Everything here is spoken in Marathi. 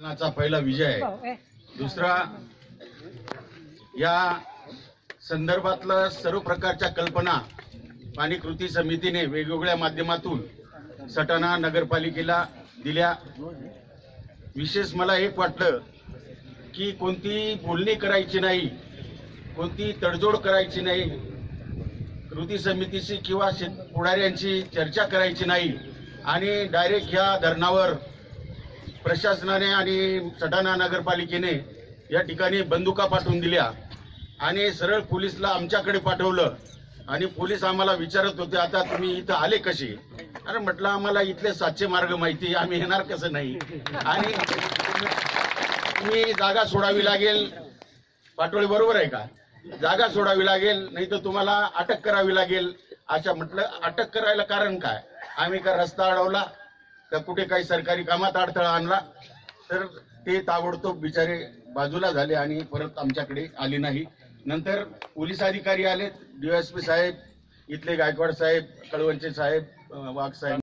चा पहिला विजय आहे। दुसरा, या संदर्भातलं सर्व प्रकारच्या कल्पना पाणी कृती समितीने वेगवेगळ्या माध्यमातून सटाणा नगरपालिकेला दिल्या। विशेष मला एक वाटलं की कोणती बोलणी करायची नाही, कोणती तडजोड करायची नाही, कृती समितीशी किंवा पुढाऱ्यांची चर्चा करायची नाही आणि डायरेक्ट ह्या धरणावर प्रशासनाने आणि सटाणा नगरपालिकेने या ठिकाणी बंदुका पाठवून दिल्या आणि सरळ पोलिसला आमच्याकडे पाठवलं आणि पोलीस आम्हाला विचारत होते, आता तुम्ही इथं आले कसे? अरे म्हटलं, आम्हाला इथले 700 मार्ग माहिती, आम्ही येणार कसं नाही? आणि तुम्ही जागा सोडावी लागेल, पाटोळे बरोबर आहे का? जागा सोडावी लागेल, नाही तर तुम्हाला अटक करावी लागेल। अशा म्हटलं, अटक करायला कारण काय? आम्ही का रस्ता अडवला का कुठे काही सरकारी कामात अडथळा आणला? तर ते ताबडतोब बिचारे बाजूला झाले आणि परत आमच्याकडे आले नाही। नंतर पोलीस अधिकारी आले, DSP साहेब, इथले गायकवाड साहेब, कळवंचे साहेब, वाघ साहेब,